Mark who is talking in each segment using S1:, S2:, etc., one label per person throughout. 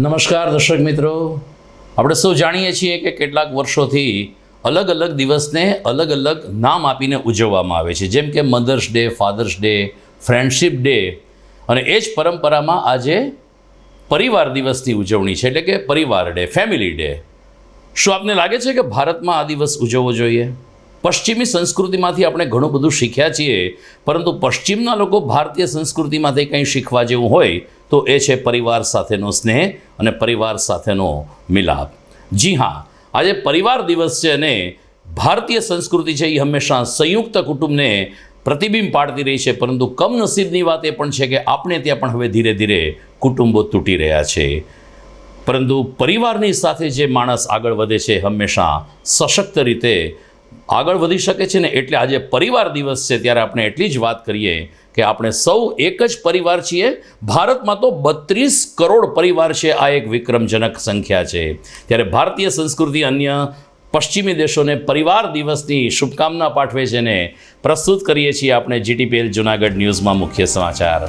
S1: નમસ્કાર દર્શક મિત્રો, આપણે સૌ જાણીએ છીએ કે કેટલાક વર્ષોથી અલગ અલગ દિવસને અલગ અલગ નામ આપીને ઉજવવામાં આવે છે, જેમ કે Mother's Day, Father's Day, Friendship Day, અને એ જ પરંપરામાં આજે પરિવાર દિવસની ઉજવણી છે, એટલે કે પરિવાર ડે, ફેમિલી ડે. શું આપને લાગે છે કે ભારતમાં આ દિવસ ઉજવવો જોઈએ? પશ્ચિમી સંસ્કૃતિમાંથી આપણે ઘણું બધું શીખ્યા છીએ, પરંતુ પશ્ચિમના લોકો ભારતીય સંસ્કૃતિમાંથી કંઈ શીખવા જેવું હોય તો એ છે પરિવાર સાથેનો સ્નેહ અને પરિવાર સાથેનો મિલાપ. જી હા, આજે પરિવાર દિવસ છે અને ભારતીય સંસ્કૃતિ છે એ હંમેશા સંયુક્ત કુટુંબને પ્રતિબિંબ પાડતી રહી છે, પરંતુ કમનસીબની વાત એ પણ છે કે આપણે ત્યાં પણ હવે ધીરે ધીરે કુટુંબો તૂટી રહ્યા છે. પરંતુ પરિવારની સાથે જે માણસ આગળ વધે છે હંમેશા સશક્ત રીતે આગળ વધી શકે છે ને, એટલે આજે પરિવાર દિવસ છે ત્યારે આપણે એટલી જ વાત કરીએ કે આપણે સૌ એક જ પરિવાર છીએ. ભારતમાં તો 32 કરોડ પરિવાર છે, આ એક વિક્રમજનક સંખ્યા છે. ત્યારે ભારતીય સંસ્કૃતિ અન્ય પશ્ચિમી દેશોને પરિવાર દિવસની શુભકામના પાઠવે છે ને પ્રસ્તુત કરીએ છીએ આપણે GTPL જૂનાગઢ ન્યૂઝમાં મુખ્ય સમાચાર.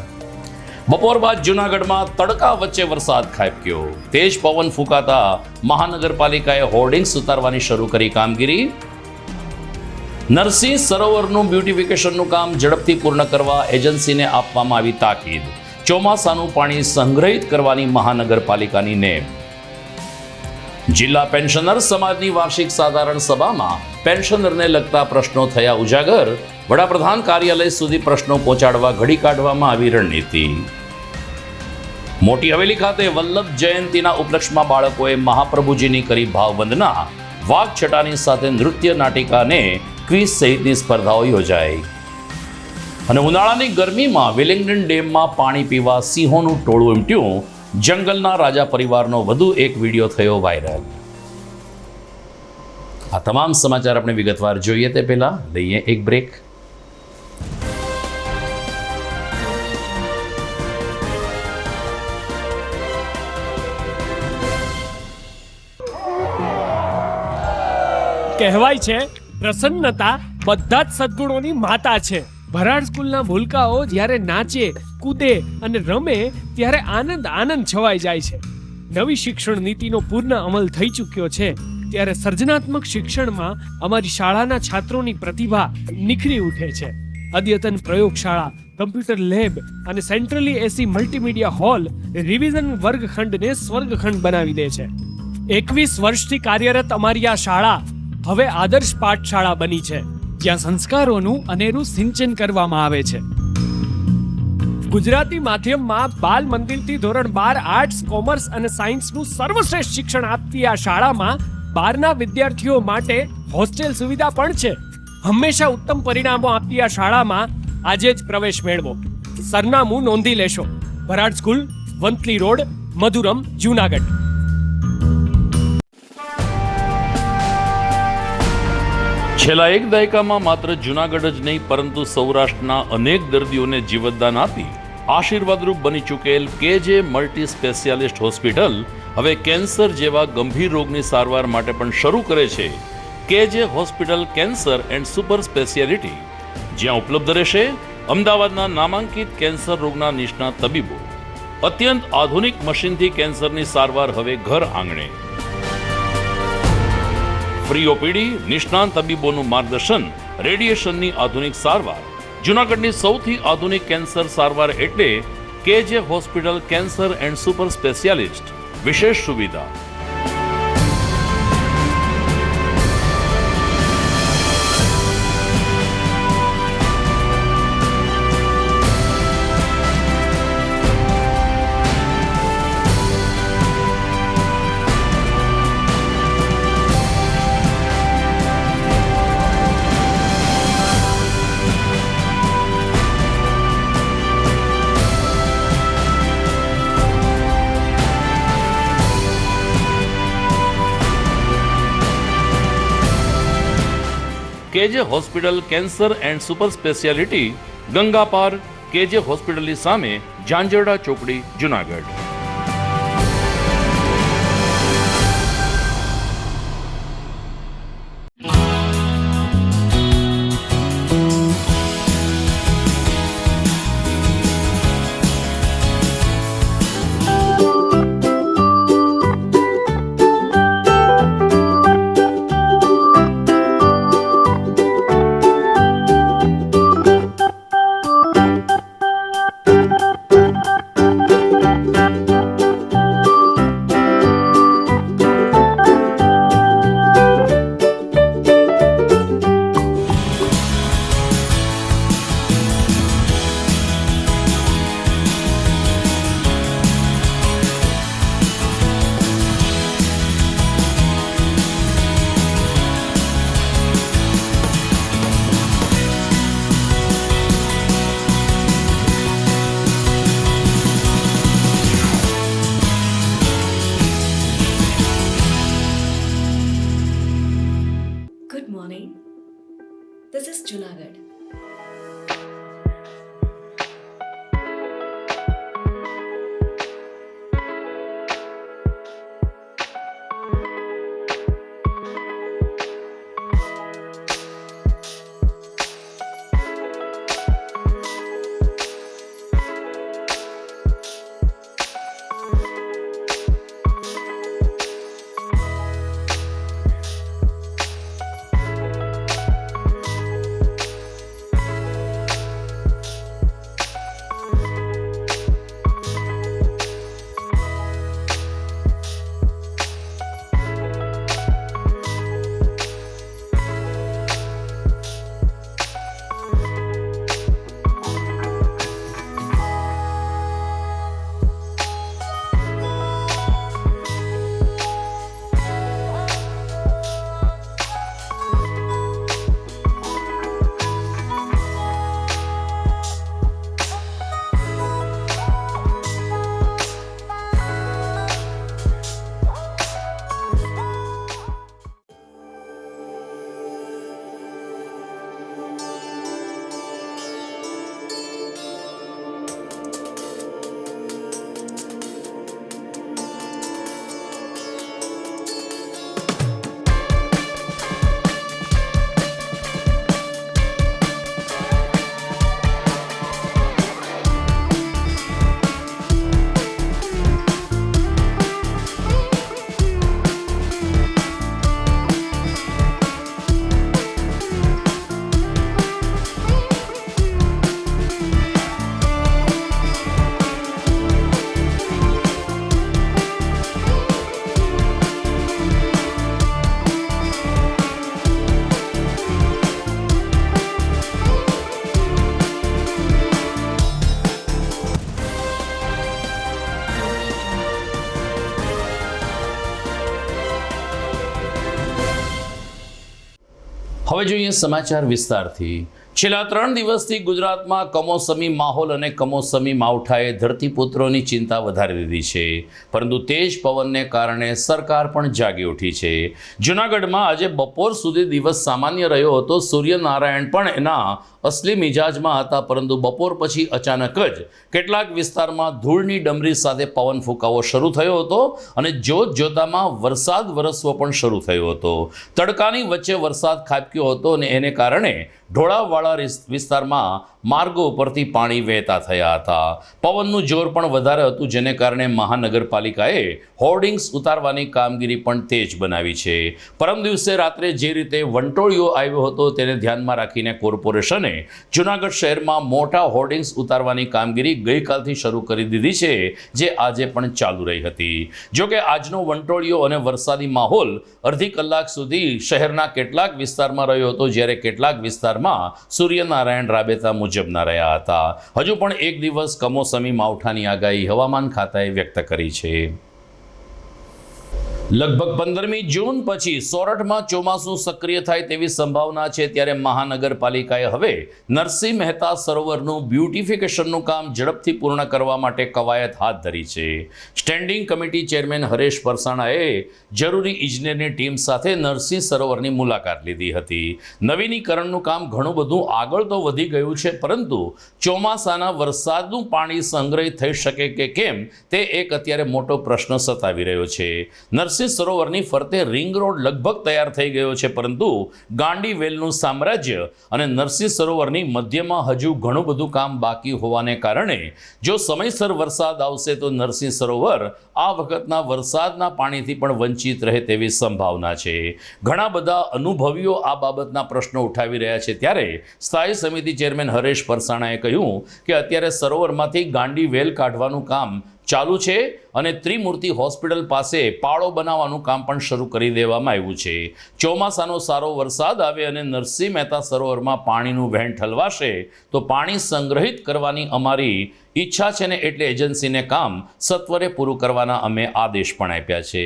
S1: બપોર બાદ જૂનાગઢમાં તડકા વચ્ચે વરસાદ ખાબક્યો. તેજ પવન ફૂંકાતા મહાનગરપાલિકાએ હોર્ડિંગ્સ ઉતારવાની શરૂ કરી કામગીરી. નરસિંહ સરોવરનું બ્યુટિફિકેશનનું કામ ઝડપથી પૂર્ણ કરવા એજન્સીને આપવામાં આવી તાકીદ. ચોમાસાનું પાણી સંગ્રહિત કરવાની મહાનગરપાલિકાની નેમ. જિલ્લા પેન્શનર સમાજની વાર્ષિક સાધારણ સભામાં પેન્શનરને લગતા પ્રશ્નો થયા ઉજાગર. વડાપ્રધાન કાર્યાલય સુધી પ્રશ્નો પહોંચાડવા ઘડી કાઢવામાં આવી રણનીતિ. મોટી હવેલી ખાતે વલ્લભ જયંતીના ઉપલક્ષમાં બાળકોએ મહાપ્રભુજીની કરી ભાવવંદના. વાઘ છટાની સાથે નૃત્ય, નાટિકા અને ક્વિઝ સહિતની સ્પર્ધાઓ યોજાઈ. અને ઉનાળાની ગરમીમાં વેલિંગ્ટન ડેમમાં પાણી પીવા સિંહોનું ટોળું ઉમટ્યું. જંગલના રાજા પરિવારનો વધુ એક વિડીયો થયો વાયરલ. આ તમામ સમાચાર આપણે વિગતવાર જોઈએ તે પહેલા લઈએ એક બ્રેક.
S2: કહેવાય છે પ્રસન્નતા બધા જ સદ્ગુણોની માતા છે. ભરાડ સ્કૂલના ભૂલકાઓ જ્યારે નાચે, કૂદે અને રમે ત્યારે આનંદ આનંદ છવાઈ જાય છે. નવી શિક્ષણ નીતિનો પૂર્ણ અમલ થઈ ચૂક્યો છે ત્યારે સર્જનાત્મક શિક્ષણમાં અમારી શાળાના છાત્રોની પ્રતિભા નિખરી ઉઠે છે. અદ્યતન પ્રયોગશાળા, કમ્પ્યુટર લેબ અને સેન્ટ્રલી એસી મલ્ટીમીડિયા હોલ રિવિઝન વર્ગખંડને સ્વર્ગખંડ બનાવી દે છે. 21 વર્ષથી કાર્યરત અમારી આ શાળા હવે આદર્શ પાઠશાળા બની છે, જ્યાં સંસ્કારોનું અનેરું સિંચન કરવામાં આવે છે. ગુજરાતી માધ્યમમાં બાલ મંદિરથી ધોરણ 12 આર્ટ્સ, કોમર્સ અને સાયન્સનું સર્વશ્રેષ્ઠ શિક્ષણ આપતી આ શાળામાં 12ના વિદ્યાર્થીઓ માટે હોસ્ટેલ સુવિધા પણ છે. હંમેશા ઉત્તમ પરિણામો આપતી આ શાળામાં આજે જ પ્રવેશ મેળવો. સરનામું નોંધી લેશો. Bharad school, Vanthali road, Madhuram, Junagadh.
S1: છેલ્લા એક દાયકામાં માત્ર જૂનાગઢ જ નહીં પરંતુ સૌરાષ્ટ્રના અનેક દર્દીઓને જીવતદાન આપી આશીર્વાદરૂપ બની ચૂકેલ KJ મલ્ટી સ્પેશિયાલિસ્ટ હોસ્પિટલ હવે કેન્સર જેવા ગંભીર રોગની સારવાર માટે પણ શરૂ કરે છે KJ hospital cancer and super speciality, જ્યાં ઉપલબ્ધ રહેશે અમદાવાદના નામાંકિત કેન્સર રોગના નિષ્ણાત તબીબો. અત્યંત આધુનિક મશીનથી કેન્સરની સારવાર હવે ઘર આંગણે. ફ્રી OPD, નિષ્ણાંત તબીબોનું માર્ગદર્શન, રેડિયેશનની આધુનિક સારવાર. જૂનાગઢની સૌથી આધુનિક કેન્સર સારવાર એટલે KJ hospital cancer and super specialist. વિશેષ સુવિધા. KJ hospital cancer and super speciality, Ganga પાર, KJ હોસ્પિટલની સામે, ઝાંઝરડા ચોકડી, જૂનાગઢ. હવે જોઈએ સમાચાર વિસ્તારથી. છેલ્લા 3 દિવસથી ગુજરાતમાં કમોસમી માહોલ અને કમોસમી માવઠાએ ધરતીપુત્રોની ચિંતા વધારી દીધી છે, પરંતુ તેજ પવનને કારણે સરકાર પણ જાગી ઉઠી છે. જૂનાગઢમાં આજે બપોર સુધી દિવસ સામાન્ય રહ્યો હતો. સૂર્યનારાયણ પણ એના અસલી મિજાજમાં હતા, પરંતુ બપોર પછી અચાનક જ કેટલાક વિસ્તારમાં ધૂળની ડમરી સાથે પવન ફૂંકાવો શરૂ થયો હતો અને જોતજોતામાં વરસાદ વરસવો પણ શરૂ થયો હતો. તડકાની વચ્ચે વરસાદ ખાબક્યો હતો અને એને કારણે ઢોળાવવાળા વિસ્તારમાં માર્ગો ઉપરથી પાણી વહેતા થયા હતા. પવનનું જોર પણ વધારે હતું, જેને કારણે મહાનગરપાલિકાએ હોર્ડિંગ્સ ઉતારવાની કામગીરી પણ તેજ બનાવી છે. પરમ દિવસે રાત્રે જે રીતે વંટોળિયો આવ્યો હતો તેને ધ્યાનમાં રાખીને કોર્પોરેશને જૂનાગઢ શહેરમાં મોટા હોર્ડિંગ્સ ઉતારવાની કામગીરી ગઈકાલથી શરૂ કરી દીધી છે, જે આજે પણ ચાલુ રહી હતી. જોકે આજનો વંટોળિયો અને વરસાદી માહોલ અડધી કલાક સુધી શહેરના કેટલાક વિસ્તારમાં રહ્યો હતો, જ્યારે કેટલાક વિસ્તારમાં સૂર્યનારાયણ રાબેતા મુજબના રહ્યા હતા. હજુ પણ એક દિવસ કમોસમી માવઠાની આગાહી હવામાન ખાતાએ વ્યક્ત કરી છે. લગભગ 15મી જૂન પછી સોરઠમાં ચોમાસું સક્રિય થાય તેવી સંભાવના છે, ત્યારે મહાનગરપાલિકાએ હવે નરસિંહ મહેતા સરોવરનું બ્યુટિફિકેશનનું કામ ઝડપથી પૂર્ણ કરવા માટે કવાયત હાથ ધરી છે. સ્ટેન્ડિંગ કમિટી ચેરમેન હરેશ પરસાણાએ જરૂરી ઇજનેરની ટીમ સાથે નરસિંહ સરોવરની મુલાકાત લીધી હતી. નવીનીકરણનું કામ ઘણું બધું આગળ તો વધી ગયું છે, પરંતુ ચોમાસાના વરસાદનું પાણી સંગ્રહિત થઈ શકે કે કેમ તે એક અત્યારે મોટો પ્રશ્ન સતાવી રહ્યો છે. નરસિંહ સરોવરની ફરતે રિંગ રોડ લગભગ તૈયાર થઈ ગયો છે, પરંતુ ગાંડી વેલનું સામ્રાજ્ય અને નરસિંહ સરોવરની મધ્યમાં હજુ ઘણું બધું કામ બાકી હોવાને કારણે જો સમયસર વરસાદ આવશે તો નરસિંહ સરોવર આ વખતના વરસાદના પાણીથી પણ વંચિત રહે તેવી સંભાવના છે. ઘણા બધા અનુભવીઓ આ બાબતના પ્રશ્નો ઉઠાવી રહ્યા છે, ત્યારે સ્થાયી સમિતિ ચેરમેન હરેશ પરસાણાએ કહ્યું કે અત્યારે સરોવરમાંથી ગાંડી વેલ કાઢવાનું કામ ચાલુ છે અને ત્રિમૂર્તિ હોસ્પિટલ પાસે પાળો બનાવવાનું કામ પણ શરૂ કરી દેવામાં આવ્યું છે. ચોમાસાનો સારો વરસાદ આવે અને નરસિંહ મહેતા સરોવરમાં પાણીનું વહેણ ઠલવાશે તો પાણી સંગ્રહિત કરવાની અમારી ઈચ્છા છે ને એટલે એજન્સીને કામ સત્વરે પૂરું કરવાના અમે આદેશ પણ આપ્યા છે.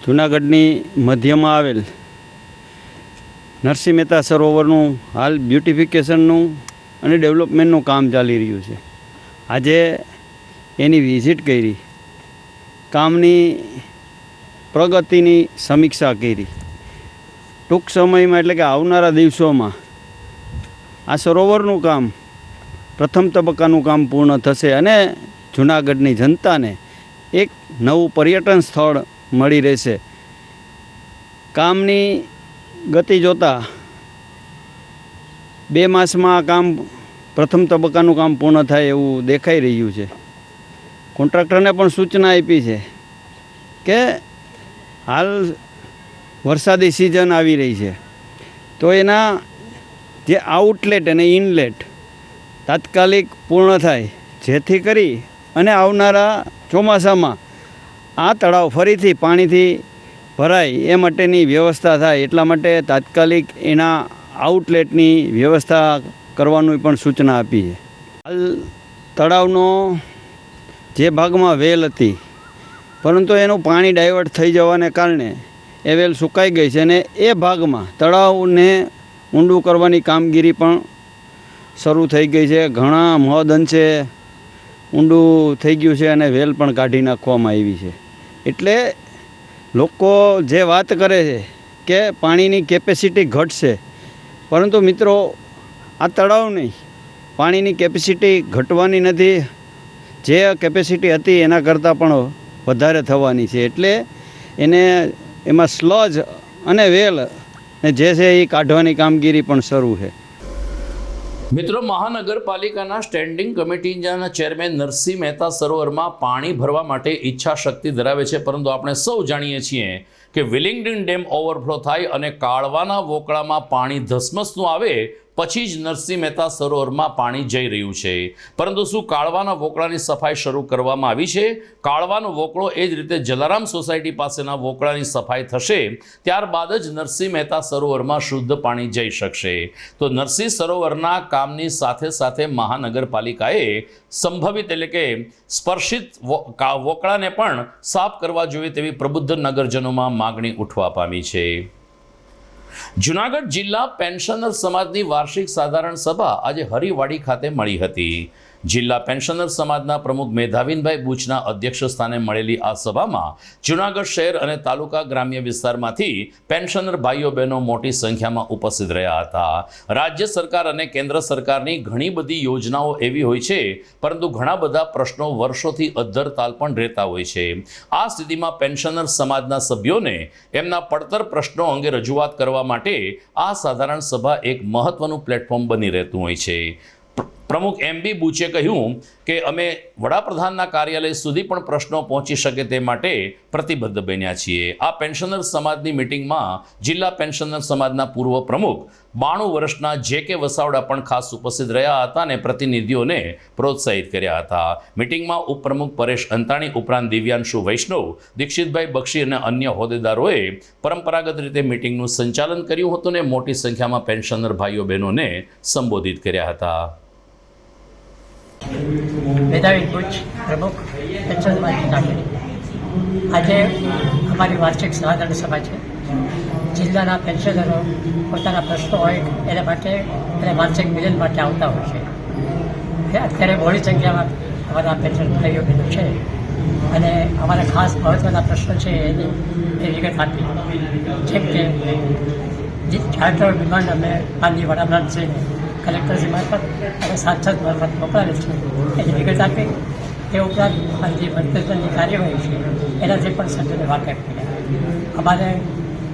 S3: જૂનાગઢની મધ્યમાં આવેલ નરસિંહ મહેતા સરોવરનું હાલ બ્યુટિફિકેશનનું અને ડેવલપમેન્ટનું કામ ચાલી રહ્યું છે. આજે એની વિઝિટ કરી, કામની પ્રગતિની સમીક્ષા કરી. ટૂંક સમયમાં એટલે કે આવનારા દિવસોમાં આ સરોવરનું કામ પ્રથમ તબક્કાનું કામ પૂર્ણ થશે અને જૂનાગઢની જનતાને એક નવું પર્યટન સ્થળ મળી રહેશે. કામની ગતિ જોતાં 2 માસમાં આ કામ પ્રથમ તબક્કાનું કામ પૂર્ણ થાય એવું દેખાઈ રહ્યું છે. કોન્ટ્રાક્ટરને પણ સૂચના આપી છે કે હાલ વરસાદી સિઝન આવી રહી છે, તો એના જે આઉટલેટ અને ઇનલેટ તાત્કાલિક પૂર્ણ થાય, જેથી કરી અને આવનારા ચોમાસામાં આ તળાવ ફરીથી પાણીથી ભરાય એ માટેની વ્યવસ્થા થાય. એટલા માટે તાત્કાલિક એના આઉટલેટની વ્યવસ્થા કરવાની પણ સૂચના આપી છે. હાલ તળાવનો જે ભાગમાં વેલ હતી, પરંતુ એનું પાણી ડાયવર્ટ થઈ જવાને કારણે એ વેલ સુકાઈ ગઈ છે અને એ ભાગમાં તળાવને ઊંડું કરવાની કામગીરી પણ શરૂ થઈ ગઈ છે. ઘણા મહદ અંશે ઊંડું થઈ ગયું છે અને વેલ પણ કાઢી નાખવામાં આવી છે. એટલે લોકો જે વાત કરે છે કે પાણીની કેપેસિટી ઘટશે, પરંતુ મિત્રો આ તળાવની પાણીની કેપેસિટી ઘટવાની નથી. જે કેપેસિટી હતી એના કરતાં પણ વધારે થવાની છે. એટલે એને એમાં સ્લજ અને વેલ ને જે છે એ કાઢવાની કામગીરી પણ શરૂ છે.
S1: મિત્રો, મહાનગરપાલિકાના સ્ટેન્ડિંગ કમિટીના ચેરમેન નરસિંહ મહેતા સરોવરમાં પાણી ભરવા માટે ઈચ્છા શક્તિ ધરાવે છે, પરંતુ આપણે સૌ જાણીએ છીએ કે વિલિંગડન ડેમ ઓવરફ્લો થાય અને કાળવાના વોકળામાં પાણી ધસમસનું આવે પછી જ નરસિંહ મહેતા સરોવરમાં પાણી જઈ રહ્યું છે. પરંતુ શું કાળવાના વોકળાની સફાઈ શરૂ કરવામાં આવી છે? કાળવાનો વોકળો એ જ રીતે જલારામ સોસાયટી પાસેના વોકળાની સફાઈ થશે, ત્યારબાદ જ નરસિંહ મહેતા સરોવરમાં શુદ્ધ પાણી જઈ શકશે. તો નરસિંહ સરોવરના કામની સાથે સાથે મહાનગરપાલિકાએ સંભવિત એટલે કે સ્પર્શિત વોકળાને પણ સાફ કરવા જોઈએ તેવી પ્રબુદ્ધ નગરજનોમાં માગણી ઉઠવા પામી છે. જૂનાગઢ જિલ્લા પેન્શનર સમાજની વાર્ષિક સાધારણ સભા આજે હરિવાડી ખાતે મળી હતી. જિલ્લા પેન્શનર સમાજના પ્રમુખ મેધાવિનભાઈ બુચના અધ્યક્ષ સ્થાને મળેલી આ સભામાં જૂનાગઢ શહેર અને તાલુકા ગ્રામ્ય વિસ્તારમાંથી પેન્શનર ભાઈઓ બહેનો મોટી સંખ્યામાં ઉપસ્થિત રહ્યા હતા. રાજ્ય સરકાર અને કેન્દ્ર સરકારની ઘણી બધી યોજનાઓ એવી હોય છે, પરંતુ ઘણા બધા પ્રશ્નો વર્ષોથી અદ્ધરતાલ પણ રહેતા હોય છે. આ સ્થિતિમાં પેન્શનર સમાજના સભ્યોને એમના પડતર પ્રશ્નો અંગે રજૂઆત કરવા માટે આ સાધારણ સભા એક મહત્વનું પ્લેટફોર્મ બની રહેતું હોય છે. પ્રમુખ MB બુચે કહ્યું કે અમે વડાપ્રધાનના કાર્યાલય સુધી પણ પ્રશ્નો પહોંચી શકે તે માટે પ્રતિબદ્ધ બન્યા છીએ. આ પેન્શનર સમાજની મિટિંગમાં જિલ્લા પેન્શનર સમાજના પૂર્વ પ્રમુખ 92 વર્ષના JK વસાવડા પણ ખાસ ઉપસ્થિત રહ્યા હતા અને પ્રતિનિધિઓને પ્રોત્સાહિત કર્યા હતા. મિટિંગમાં ઉપપ્રમુખ પરેશ અંતાણી ઉપરાંત દિવ્યાંશુ વૈષ્ણવ, દીક્ષિતભાઈ બક્ષી અને અન્ય હોદ્દેદારોએ પરંપરાગત રીતે મિટિંગનું સંચાલન કર્યું હતું અને મોટી સંખ્યામાં પેન્શનર ભાઈઓ બહેનોને સંબોધિત કર્યા હતા.
S4: મેધાવી બુચ પ્રમુખ પેન્શન સમાજ જૂનાગઢ. આજે અમારી વાર્ષિક સાધારણ સભા છે. જિલ્લાના પેન્શનરો પોતાના પ્રશ્નો હોય એના માટે અને માનસિક મિલન માટે આવતા હોય છે. અત્યારે મોટી સંખ્યામાં અમારા પેન્શન ભાઈઓ બહેનો છે અને અમારા ખાસ મહત્ત્વના પ્રશ્નો છે એની એ વિગત આપી. જેમ કે ચાર્ટર ડિમાન્ડ અમે માનનીય વડાપ્રધાનશ્રીને કલેક્ટરશ્રી મારફત અને સાંસદ મારફત મોકલાવેલ છે એની વિગત આપી. તે ઉપરાંત જે મંત્રીમંડળની કાર્યવાહી છે એનાથી પણ સભ્યોને વાકેફ કર્યા. અમારે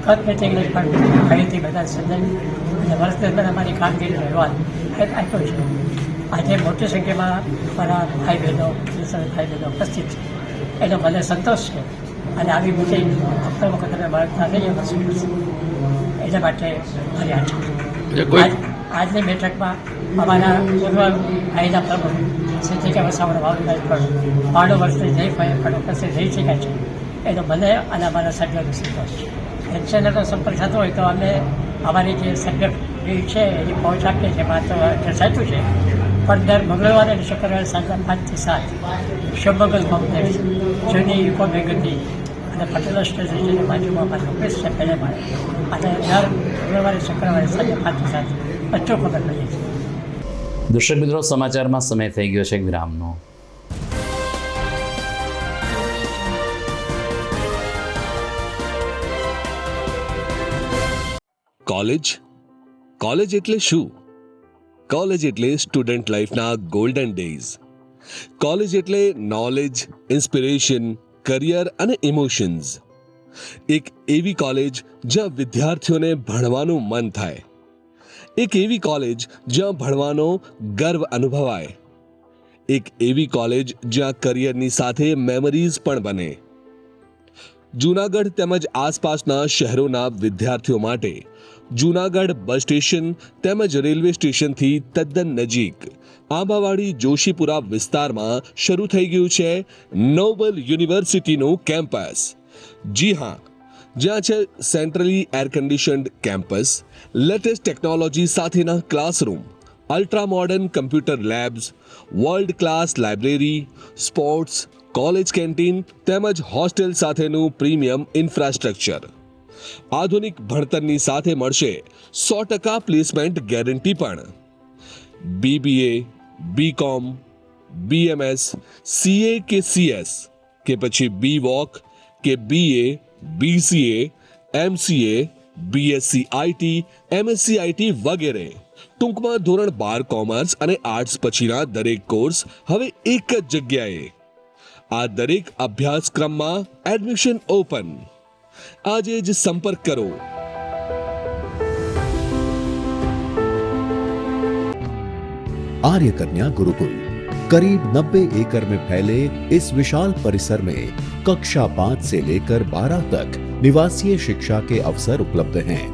S4: ગત મિટિંગને પણ ફરીથી બધા સજ્જન અને વર્ષ દરમિયાન અમારી કામગીરીનો અહેવાલ આપ્યો છે. આજે મોટી સંખ્યામાં અમારા ભાઈ બહેનો ભાઈ બહેનો ઉપસ્થિત છે એનો મને સંતોષ છે અને આવી મિટિંગ અક્ટોબર વખત અમે મળતા રહીએ વર્ષ એના માટે ફર્યા છે. આજની બેઠકમાં અમારા પૂર્વ ભાઈના પ્રમુખ શ્રી JK વસાવડા ભાવનભાઈ પણ 92 વર્ષની જય ભાઈ પણ ઉપસ્થિત રહી શકાય છે એનો મને અને અમારા સભ્યોનો સંતોષ છે. પેન્શનરનો સંપર્ક થતો હોય તો અમે અમારી જે સભ્ય છે એની પહોંચ આપીએ છીએ. માત્ર દર્શાવ્યું છે પણ દર મંગળવારે અને શુક્રવારે સાંજના 5 થી 7 શિવમંગલ કોમ્પ્લેક્સ, જૂની યુકો બેગતી અને પટેલ સ્ટેશનની બાજુમાં અમારી ઓફિસ છે પહેલે માળે. અને દર મંગળવારે શુક્રવારે સાંજે 5 થી 7 અચૂક ખબર પડીએ છીએ.
S1: દર્શક મિત્રો, સમાચારમાં સમય થઈ ગયો છે વિરામનો.
S5: કોલેજ એટલે શું? કોલેજ એટલે સ્ટુડન્ટ લાઈફના ગોલ્ડન ડેઝ. કોલેજ એટલે નોલેજ, ઇન્સ્પિરેશન, કરિયર અને ઇમોશન્સ. એક એવી કોલેજ જ્યાં વિદ્યાર્થીઓને ભણવાનું મન થાય. એક એવી કોલેજ જ્યાં ભણવાનો ગર્વ અનુભવાય. એક એવી કોલેજ જ્યાં કરિયરની સાથે મેમરીઝ પણ બને. જૂનાગઢ તેમજ આસપાસના શહેરોના વિદ્યાર્થીઓ માટે જૂનાગઢ બસ સ્ટેશન તેમજ રેલવે સ્ટેશનથી તદ્દન નજીક આંબાવાડી જોશીપુરા વિસ્તારમાં શરૂ થઈ ગયું છે નોબલ યુનિવર્સિટીનું કેમ્પસ. જી હા, જ્યાં છે centrally air conditioned campus, latest technology સાથેના classroom, ultra modern computer labs, world class library, sports, college canteen તેમજ હોસ્ટેલ સાથેનું પ્રીમિયમ ઇન્ફ્રાસ્ટ્રક્ચર. આધુનિક ભણતરની સાથે મળશે 100% પ્લેસમેન્ટ ગેરંટી પણ. BBA, BCom, BMS, CA કે CS કે પછી BVoc કે BA, BCA, MCA, BSc IT, MSc IT વગેરે. ટૂંકમાં ધોરણ 12 કોમર્સ અને આર્ટ્સ પછીના દરેક કોર્સ હવે એક જ જગ્યાએ. આ દરેક અભ્યાસક્રમમાં એડમિશન ઓપન. આજે જ संपर्क करो.
S6: आर्य कन्या गुरुकुल करीब 90 एकड़ में फैले इस विशाल परिसर में कक्षा 5 से लेकर 12 तक निवासीय शिक्षा के अवसर उपलब्ध हैं.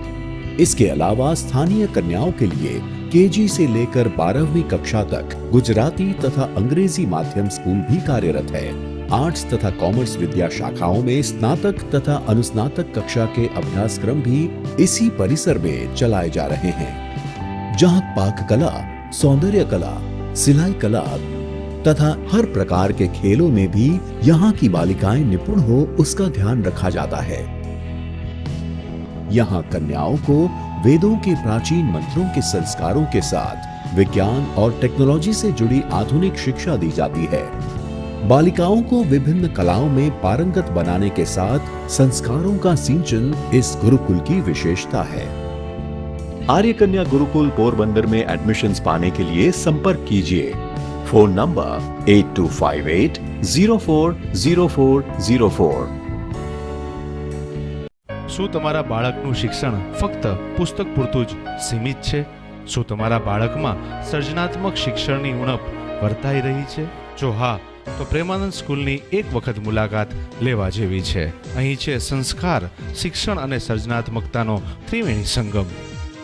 S6: इसके अलावा स्थानीय कन्याओं के लिए KG से लेकर 12वीं कक्षा तक गुजराती तथा अंग्रेजी माध्यम स्कूल भी कार्यरत है. आर्ट्स तथा कॉमर्स विद्या शाखाओं में स्नातक तथा अनुस्नातक कक्षा के अभ्यासक्रम भी इसी परिसर में चलाए जा रहे हैं, जहां पाक कला, सौंदर्य कला, सिलाई कला तथा हर प्रकार के खेलों में भी यहाँ की बालिकाएं निपुण हो उसका ध्यान रखा जाता है. यहाँ कन्याओं को वेदों के प्राचीन मंत्रों के संस्कारों के साथ विज्ञान और टेक्नोलॉजी से जुड़ी आधुनिक शिक्षा दी जाती है। बालिकाओं को विभिन्न कलाओं में पारंगत बनाने के साथ संस्कारों का सिंचन इस गुरुकुल की विशेषता है।
S7: आर्य कन्या गुरुकुल पोरबंदर में एडमिशन्स पाने के लिए संपर्क कीजिए। Phone number 8258040404।
S8: શું તમારા બાળકનું શિક્ષણ ફક્ત પુસ્તક પૂરતું જ સીમિત છે? શું તમારા બાળકમાં સર્જનાત્મક શિક્ષણની ઉણપ વર્તાઈ રહી છે? જો હા, તો પ્રેમાનંદ સ્કૂલની એક વખત મુલાકાત લેવા જેવી છે. અહીં છે સંસ્કાર, શિક્ષણ અને સર્જનાત્મકતાનો ત્રિવેણી સંગમ.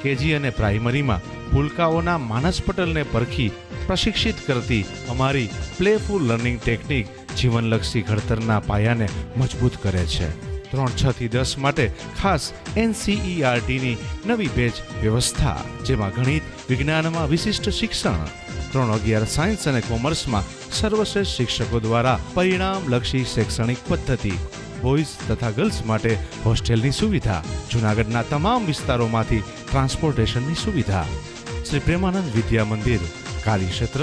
S8: કેજી અને પ્રાઇમરીમાં ભૂલકાઓના માનસ પટલને પરખી પ્રશિક્ષિત કરતી અમારી પ્લેફુલ લર્નિંગ ટેકનિક જીવનલક્ષી ઘડતરના પાયાને મજબૂત કરે છે. 3, 6 થી 10 માટે ખાસ NCERTની નવી બેચ વ્યવસ્થા, જેમાં ગણિત વિજ્ઞાનમાં વિશિષ્ટ શિક્ષણ, 3-11 સાયન્સ અને કોમર્સમાં સર્વશ્રેષ્ઠ શિક્ષકો દ્વારા પરિણામલક્ષી શૈક્ષણિક પદ્ધતિ, બોયઝ તથા ગર્લ્સ માટે હોસ્ટેલની સુવિધા, જૂનાગઢના તમામ વિસ્તારોમાંથી ટ્રાન્સપોર્ટેશનની સુવિધા. શ્રી પ્રેમાનંદ વિદ્યા મંદિર, કાર્યક્ષેત્ર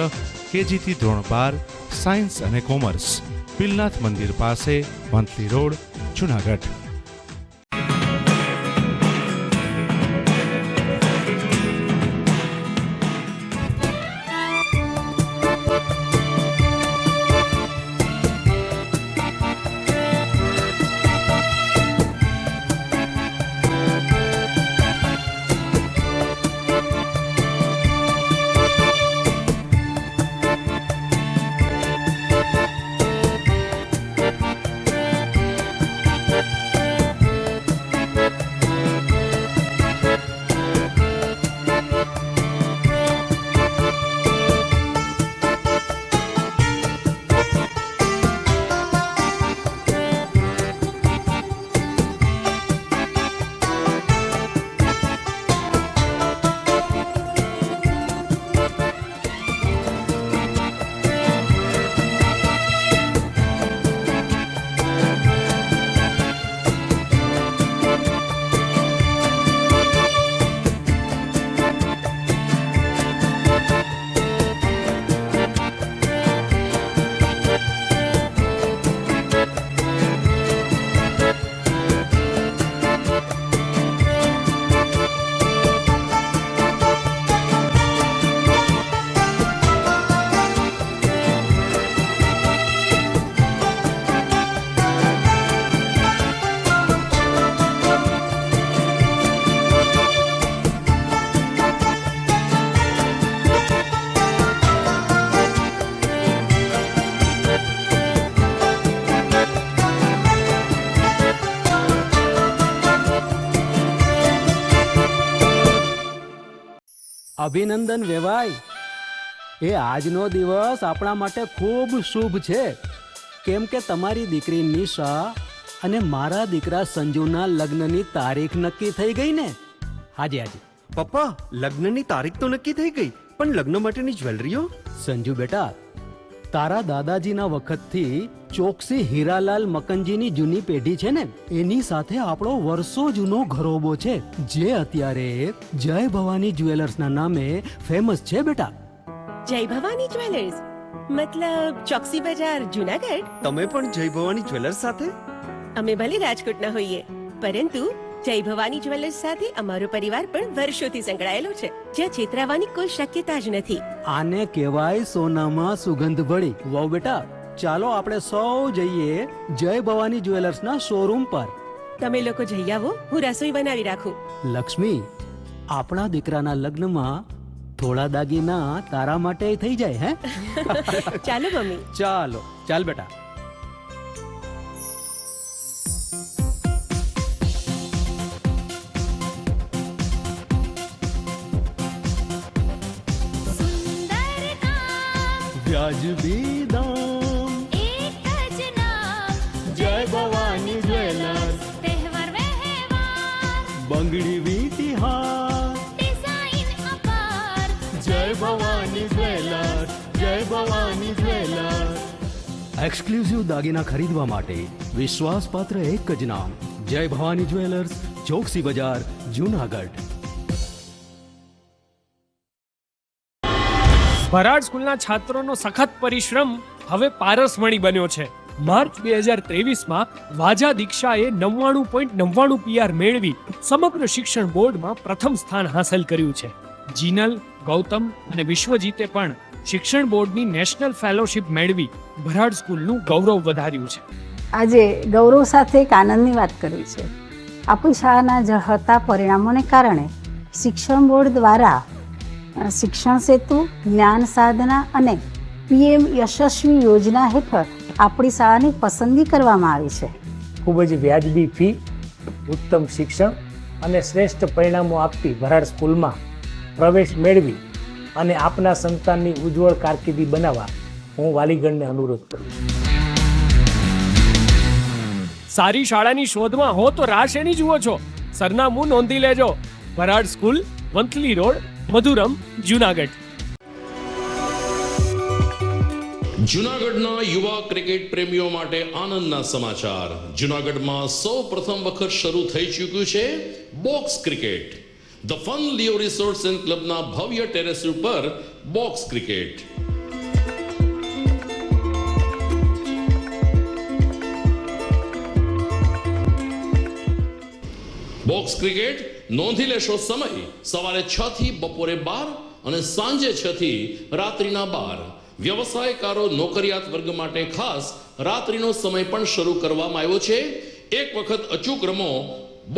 S8: KG થી ધોરણ 12, સાયન્સ અને કોમર્સ, પિલનાથ મંદિર પાસે, વંથલી રોડ, જૂનાગઢ.
S9: અભિનંદન વેવાય, એ આજનો દિવસ આપણા માટે ખૂબ શુભ છે, કેમ કે તમારી દીકરી નિશા અને મારા દીકરા સંજુના લગ્નની તારીખ નક્કી થઈ ગઈ ને. હાજી હાજી
S10: પપ્પા, લગ્નની તારીખ તો નક્કી થઈ ગઈ, પણ લગ્ન માટેની જ્વેલરીઓ?
S9: સંજુ બેટા, તારા દાદાજીના વખતથી ચોકસી હીરાલાલ મકનજીની જૂની પેઢી છે ને, એની સાથે આપણો વર્ષો જૂનો ઘરોબો છે, જે અત્યારે જય ભવાની જ્વેલર્સના નામે ફેમસ છે બેટા.
S11: જય ભવાની જ્વેલર્સ મતલબ ચોકસી બજાર, જૂનાગઢ?
S10: તમે પણ જય ભવાની જ્વેલર્સ સાથે?
S11: અમે ભલે રાજકોટના હોઈએ, પરંતુ જય ભવાની જ્વેલર્સ સાથે અમારો પરિવાર પણ વર્ષોથી સંકળાયેલો છે, જ્યાં છેતરાવાની કોઈ શક્યતા જ નથી.
S9: આને કહેવાય સોનામાં સુગંધ ભળી. વાવ બેટા, ચાલો આપણે સૌ જઈએ જય ભવાની જ્વેલર્સના શોરૂમ પર.
S11: તમે લોકો જઈ આવો, હું રસોઈ બનાવી રાખું.
S9: લક્ષ્મી, આપણા દીકરાના લગ્નમાં થોડા દાગીના તારા માટે થઈ જાય હે?
S11: ચાલો મમ્મી.
S9: ચાલો ચાલ બેટા. વ્યાજબી દામ,
S12: એક જ નામ,
S9: જય ભવાની જ્વેલર્સ.
S12: તહેવાર વ્યવહાર,
S9: બંગડી વીટી હાર,
S12: ડિઝાઇન અપાર,
S9: જય ભવાની જ્વેલર્સ, જય ભવાની જ્વેલર્સ. એક્સક્લુઝિવ દાગીના ખરીદવા માટે વિશ્વાસપાત્ર એક જ નામ, જય ભવાની જ્વેલર્સ, ચોકસી બજાર, જૂનાગઢ.
S2: ભરાડ સ્કૂલના છાત્રોનો સખત પરિશ્રમ હવે પારસમણી બન્યો છે. માર્ચ 2023માં વાજા દીક્ષાએ 99.99 PR મેળવી સમગ્ર શિક્ષણ બોર્ડમાં પ્રથમ સ્થાન હાંસલ કર્યું છે. જીનલ, ગૌતમ અને વિશ્વજીતે પણ શિક્ષણ બોર્ડની નેશનલ ફેલોશિપ મેળવી ભરાડ સ્કૂલનું ગૌરવ વધાર્યું છે.
S13: આજે ગૌરવ સાથે એક આનંદની વાત કરવી છે. આપણી શાળાના ઝળહળતા પરિણામોને કારણે શિક્ષણ બોર્ડ દ્વારા શિક્ષણ સેતુ, જ્ઞાન સાધના અને PM યશસ્વી યોજના હેઠળ આપણી શાળાની પસંદગી કરવામાં આવી છે.
S14: ખૂબ જ વ્યાજબી ફી, ઉત્તમ શિક્ષણ અને શ્રેષ્ઠ પરિણામો આપતી ભરાડ સ્કૂલમાં પ્રવેશ મેળવી અને આપના સંતાનની ઉજ્જવળ કારકિર્દી બનાવવા હું વાલીગણને અનુરોધ કરું છું.
S2: સારી શાળાની શોધમાં હો તો રાહ શેની જુઓ છો? સરનામું નોંધી લેજો. Bharad school, Vanthali road, Madhuram, Junagadh.
S1: જૂનાગઢના યુવા ક્રિકેટ પ્રેમીઓ માટે આનંદના સમાચાર. જૂનાગઢમાં સૌ પ્રથમ વખત શરૂ થઈ ચૂક્યું છે box cricket. The fun Leo resorts and ક્લબના ભવ્ય ટેરેસ ઉપર બોક્સ ક્રિકેટ. બોક્સ ક્રિકેટ નોંધી લેશો સમય સવારે 6 થી બપોરે 12 અને સાંજે 6 થી રાત્રિના 12. વ્યવસાયકારો, નોકરિયાત વર્ગ માટે ખાસ રાત્રિનો સમય પણ શરૂ કરવામાં આવ્યો છે. એક વખત અચૂક રમો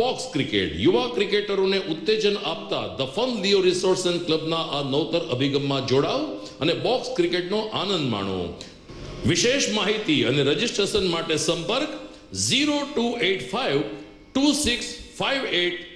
S1: બોક્સ ક્રિકેટ. યુવા ક્રિકેટરોને ઉત્તેજન આપતા the fun Leo resorts and ક્લબના આ નવતર અભિગમમાં જોડાઓ અને બોક્સ ક્રિકેટનો આનંદ માણો. વિશેષ માહિતી અને રજીસ્ટ્રેશન માટે સંપર્ક 0285 2658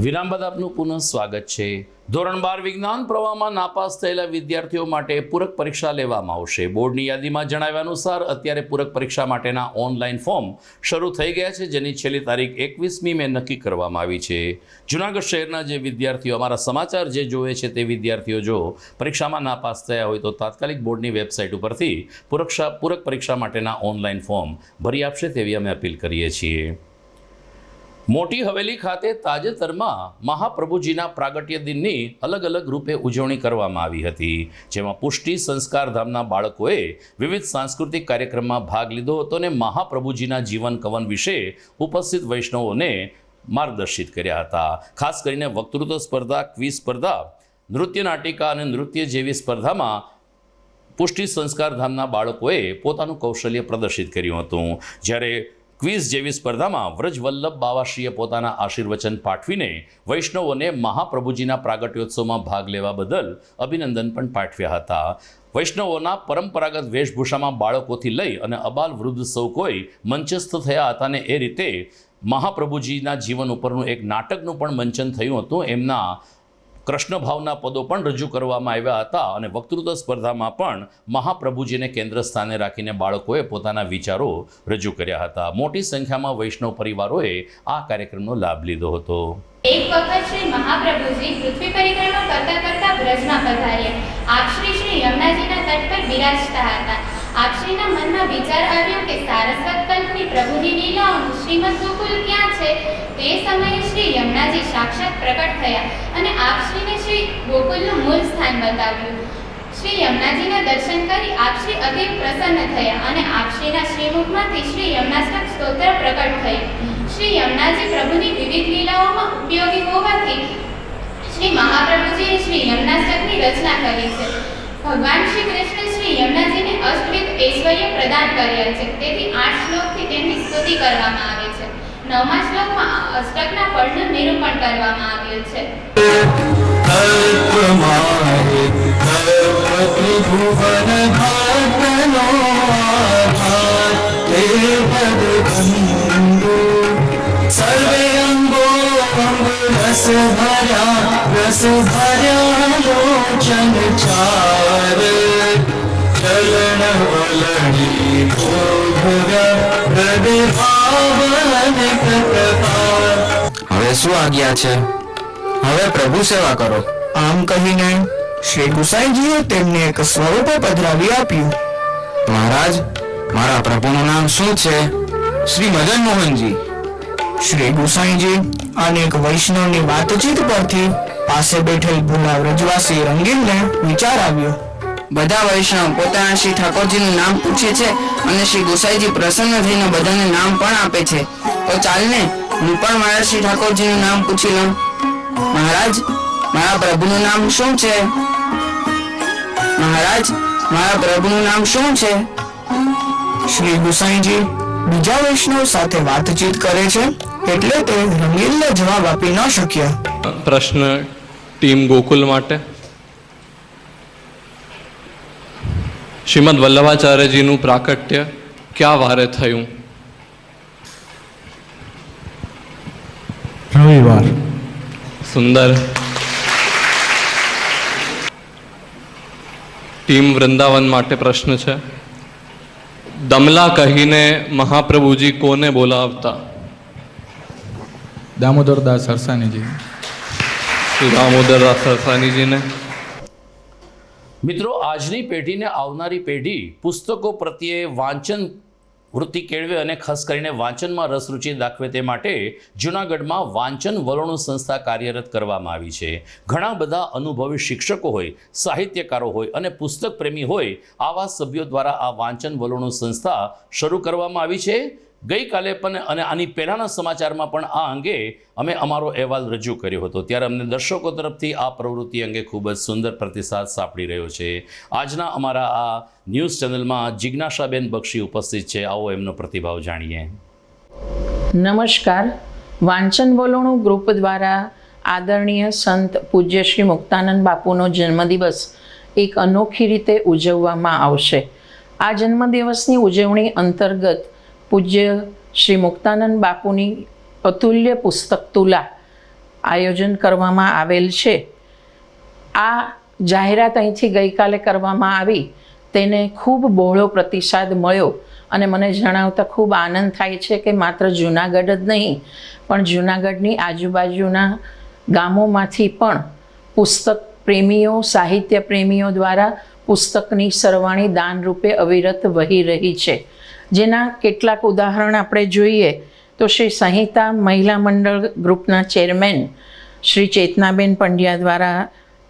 S1: વિરામ બાદ આપનું પુનઃ સ્વાગત છે. ધોરણ 12 વિજ્ઞાન પ્રવાહમાં નાપાસ થયેલા વિદ્યાર્થીઓ માટે પૂરક પરીક્ષા લેવામાં આવશે. બોર્ડની યાદીમાં જણાવ્યા અનુસાર અત્યારે પૂરક પરીક્ષા માટેના ઓનલાઈન ફોર્મ શરૂ થઈ ગયા છે, જેની છેલ્લી તારીખ 21મી મે નક્કી કરવામાં આવી છે. જૂનાગઢ શહેરના જે વિદ્યાર્થીઓ અમારા સમાચાર જે જોવે છે તે વિદ્યાર્થીઓ જો પરીક્ષામાં નાપાસ થયા હોય તો તાત્કાલિક બોર્ડની વેબસાઇટ ઉપરથી પૂરક પરીક્ષા માટેના ઓનલાઈન ફોર્મ ભરી આપશે તેવી અમે અપીલ કરીએ છીએ. મોટી હવેલી ખાતે તાજેતરમાં મહાપ્રભુજીના પ્રાગટ્ય દિનની અલગ અલગ રૂપે ઉજવણી કરવામાં આવી હતી, જેમાં પુષ્ટિ સંસ્કાર ધામના બાળકોએ વિવિધ સાંસ્કૃતિક કાર્યક્રમમાં ભાગ લીધો હતો અને મહાપ્રભુજીના જીવન કવન વિશે ઉપસ્થિત વૈષ્ણવોને માર્ગદર્શિત કર્યા હતા. ખાસ કરીને વક્તૃત્વ સ્પર્ધા, ક્વિઝ સ્પર્ધા, નૃત્ય નાટિકા અને નૃત્ય જેવી સ્પર્ધામાં પુષ્ટિ સંસ્કાર ધામના બાળકોએ પોતાનું કૌશલ્ય પ્રદર્શિત કર્યું હતું. જ્યારે ક્વિઝ જેવી સ્પર્ધામાં વ્રજવલ્લભ બાવાશ્રીએ પોતાના આશીર્વચન પાઠવીને વૈષ્ણવોને મહાપ્રભુજીના પ્રાગટ્યોત્સવમાં ભાગ લેવા બદલ અભિનંદન પણ પાઠવ્યા હતા. વૈષ્ણવોના પરંપરાગત વેશભૂષામાં બાળકોથી લઈ અને અબાલ વૃદ્ધ સૌ કોઈ મંચસ્થ થયા હતા અને એ રીતે મહાપ્રભુજીના જીવન ઉપરનું એક નાટકનું પણ મંચન થયું હતું. એમના કૃષ્ણ ભાવના પદો પણ રજૂ કરવામાં આવ્યા હતા અને વક્તૃત્વ સ્પર્ધામાં પણ મહાપ્રભુજીને કેન્દ્ર સ્થાને રાખીને બાળકોએ પોતાના વિચારો રજૂ કર્યા હતા. મોટી સંખ્યામાં વૈષ્ણવ પરિવારોએ આ કાર્યક્રમનો લાભ લીધો હતો.
S12: એક વખત શ્રી મહાપ્રભુજી પૃથ્વી પરિક્રમા કરતા કરતા બ્રજમાં પધાર્યા. આપશ્રી યમુનાજીના તટ પર બિરાજતા હતા. આપશ્રીના મનમાં વિચાર આવ્યો કે સારસ્વત કલ્પની પ્રભુની લીલાઓનું શ્રીમદ ગોકુલ ક્યાં છે? તે સમયે શ્રી યમુનાજી સાક્ષાત પ્રકટ થયા અને આપશ્રીને શ્રી ગોકુલનું મૂળ સ્થાન બતાવ્યું. શ્રી યમુનાજીના દર્શન કરી આપશ્રી અતિ પ્રસન્ન થયા અને આપશ્રીના શ્રીમુખમાંથી શ્રી યમુનાષ્ટક સ્તોત્ર પ્રકટ થયું. શ્રી યમુનાજી પ્રભુની વિવિધ લીલાઓમાં ઉપયોગી હોવાથી શ્રી મહાપ્રભુજીએ શ્રી યમુનાષ્ટકની રચના કરી છે. ભગવાન શ્રી કૃષ્ણ શ્રી યમુનાજીને અષ્ટવિધ ઐશ્વર્ય પ્રદાન કર્યા છે. તેથી 8 શ્લોકથી તેમની સ્તુતિ કરવામાં આવે છે. 9મા શ્લોકમાં અષ્ટકના ફળનું નિરૂપણ કરવામાં આવ્યું છે.
S15: સર્વે અંગો રસ ભર્યા લોચન ચાર ચલણ વલણી
S16: હવે શું આજ્ઞા છે? હવે પ્રભુ સેવા કરો. આમ કહીને
S15: શ્રી ગુસાઈજીએ તેમને એક સ્વરૂપ પધરાવી આપ્યું. મહારાજ, મારા પ્રભુનું નામ શું છે? શ્રી મદન મોહનજી. શ્રી ગુસાઈજી અનેક વૈષ્ણવની વાતચીત પરથી પાસે બેઠેલ ભૂલા વ્રજવાસી રંગીનને વિચાર આવ્યો.
S16: બધા વૈષ્ણવ પોતાના શ્રી ઠાકોરજીનું નામ પૂછે છે અને શ્રી ગોસાઈજી પ્રસન્ન થઈને બધાને નામ પણ આપે છે. તો ચાલને હું પણ મારા શ્રી ઠાકોરજીનું નામ પૂછી લઉં. મહારાજ, મારા પ્રભુનું નામ શું છે? મહારાજ, મારા પ્રભુનું નામ શું છે?
S15: શ્રી ગુસાઈજી બીજા વૈષ્ણવ સાથે વાતચીત કરે છે એટલે તે રંગીનને જવાબ આપી ન શક્યા.
S17: પ્રશ્ન ટીમ ગોકુલ માટે. શ્રીમદ વલ્લભાચાર્યજીનું પ્રાકટ્ય ક્યાં વારે થયું?
S18: રવિવાર.
S17: સુંદર. ટીમ વૃંદાવન માટે પ્રશ્ન છે. દમલા કહીને મહાપ્રભુજી કોને બોલાવતા?
S18: દામોદરદાસ સરસાનીજી.
S17: શ્રી દામોદરદાસ સરસાનીજીને.
S1: મિત્રો, આજની પેઢીને આવનારી પેઢી પુસ્તકો પ્રત્યે વાંચન વૃત્તિ કેળવે અને ખાસ કરીને વાંચનમાં રસ રુચિ દાખવે તે માટે જૂનાગઢમાં વાંચન વલોણું સંસ્થા કાર્યરત કરવામાં આવી છે. ઘણા બધા અનુભવી શિક્ષકો હોય, સાહિત્યકારો હોય અને પુસ્તક પ્રેમી હોય આવા સભ્યો દ્વારા આ વાંચન વલોણું સંસ્થા શરૂ કરવામાં આવી છે. ગઈકાલે પણ અને આની પહેલાંના સમાચારમાં પણ આ અંગે અમે અમારો અહેવાલ રજૂ કર્યો હતો. ત્યારે અમને દર્શકો તરફથી આ પ્રવૃત્તિ અંગે ખૂબ જ સુંદર પ્રતિસાદ સાંપડી રહ્યો છે. આજના અમારા આ ન્યૂઝ ચેનલમાં જિજ્ઞાસાબેન બક્ષી ઉપસ્થિત છે. આવો એમનો પ્રતિભાવ જાણીએ.
S19: નમસ્કાર. વાંચન વલોણું ગ્રુપ દ્વારા આદરણીય સંત પૂજ્ય શ્રી મુક્તાનંદ બાપુનો જન્મદિવસ એક અનોખી રીતે ઉજવવામાં આવશે. આ જન્મદિવસની ઉજવણી અંતર્ગત પૂજ્ય શ્રી મુક્તાનંદ બાપુની અતુલ્ય પુસ્તક તુલા આયોજન કરવામાં આવેલ છે. આ જાહેરાત અહીંથી ગઈકાલે કરવામાં આવી તેને ખૂબ બહોળો પ્રતિસાદ મળ્યો અને મને જણાવતા ખૂબ આનંદ થાય છે કે માત્ર જૂનાગઢ જ નહીં પણ જૂનાગઢની આજુબાજુના ગામોમાંથી પણ પુસ્તક પ્રેમીઓ, સાહિત્ય પ્રેમીઓ દ્વારા પુસ્તકની સરવાણી દાન રૂપે અવિરત વહી રહી છે. જેના કેટલાક ઉદાહરણ આપણે જોઈએ તો શ્રી સંહિતા મહિલા મંડળ ગ્રુપના ચેરમેન શ્રી ચેતનાબેન પંડ્યા દ્વારા